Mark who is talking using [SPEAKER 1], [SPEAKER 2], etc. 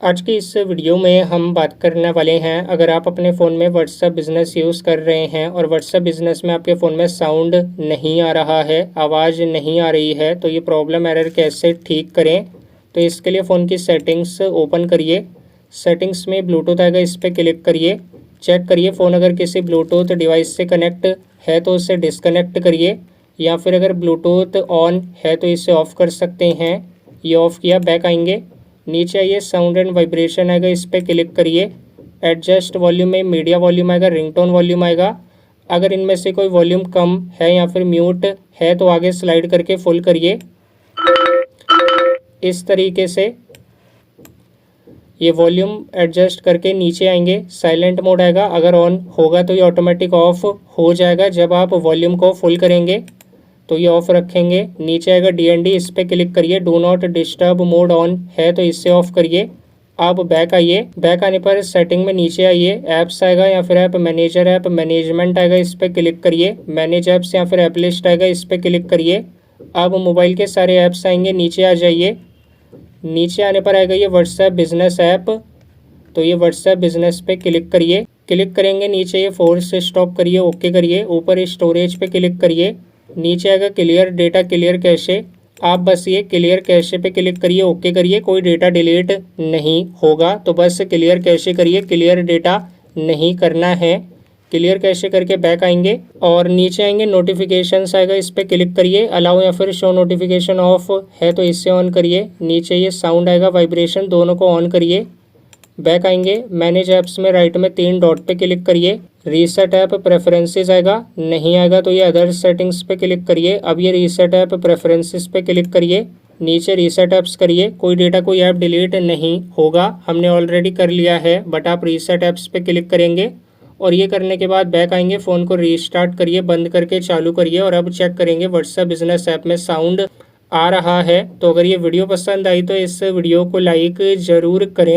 [SPEAKER 1] आज की इस वीडियो में हम बात करने वाले हैं, अगर आप अपने फ़ोन में व्हाट्सएप बिज़नेस यूज़ कर रहे हैं और व्हाट्सएप बिज़नेस में आपके फ़ोन में साउंड नहीं आ रहा है, आवाज़ नहीं आ रही है, तो ये प्रॉब्लम एरर कैसे ठीक करें। तो इसके लिए फ़ोन की सेटिंग्स ओपन करिए। सेटिंग्स में ब्लूटूथ आएगा, इस पर क्लिक करिए। चेक करिए फ़ोन अगर किसी ब्लूटूथ डिवाइस से कनेक्ट है तो उसे डिसकनेक्ट करिए, या फिर अगर ब्लूटूथ ऑन है तो इसे ऑफ़ कर सकते हैं। ये ऑफ़ किया, बैक आएंगे, नीचे आइए, साउंड एंड वाइब्रेशन आएगा, इस पर क्लिक करिए। एडजस्ट वॉल्यूम में मीडिया वॉल्यूम आएगा, रिंगटोन वॉल्यूम आएगा। अगर इनमें से कोई वॉल्यूम कम है या फिर म्यूट है तो आगे स्लाइड करके फुल करिए। इस तरीके से ये वॉल्यूम एडजस्ट करके नीचे आएंगे। साइलेंट मोड आएगा, अगर ऑन होगा तो ये ऑटोमेटिक ऑफ हो जाएगा जब आप वॉल्यूम को फुल करेंगे, तो ये ऑफ रखेंगे। नीचे आएगा DND, इस पर क्लिक करिए। Do not disturb mode on है तो इससे ऑफ करिए। आप बैक आइए, बैक आने पर सेटिंग में नीचे आइए, ऐप्स आएगा या फिर ऐप मैनेजर, ऐप मैनेजमेंट आएगा, इस पर क्लिक करिए। मैनेज ऐप्स या फिर ऐप लिस्ट आएगा, इस पर क्लिक करिए। अब मोबाइल के सारे ऐप्स आएंगे, नीचे आ जाइए। नीचे आने पर आएगा ये व्हाट्सएप बिजनेस ऐप, तो ये व्हाट्सएप बिजनेस पे क्लिक करिए। क्लिक करेंगे, नीचे ये फोर्स स्टॉप करिए, ओके करिए। ऊपर स्टोरेज पे क्लिक करिए, नीचे आएगा क्लियर डेटा, क्लियर कैशे। आप बस ये क्लियर कैशे पे क्लिक करिए, ओके करिए। कोई डेटा डिलीट नहीं होगा, तो बस क्लियर कैशे करिए, क्लियर डेटा नहीं करना है। क्लियर कैशे करके बैक आएंगे और नीचे आएंगे, नोटिफिकेशंस आएगा, इस पर क्लिक करिए। अलाउ या फिर शो नोटिफिकेशन ऑफ है तो इससे ऑन करिए। नीचे ये साउंड आएगा, वाइब्रेशन, दोनों को ऑन करिए। बैक आएंगे, मैनेज ऐप्स में राइट में 3 डॉट पे क्लिक करिए। रीसेट ऐप प्रेफरेंसेस आएगा, नहीं आएगा तो ये अदर सेटिंग्स पे क्लिक करिए। अब ये रीसेट ऐप प्रेफरेंसेस पे क्लिक करिए, नीचे रीसेट ऐप्स करिए। कोई डेटा, कोई ऐप डिलीट नहीं होगा, हमने ऑलरेडी कर लिया है, बट आप रीसेट ऐप्स पे क्लिक करेंगे और ये करने के बाद बैक आएंगे। फ़ोन को रीस्टार्ट करिए, बंद करके चालू करिए और अब चेक करेंगे व्हाट्सएप बिजनेस ऐप में साउंड आ रहा है। तो अगर ये वीडियो पसंद आई तो इस वीडियो को लाइक ज़रूर करें।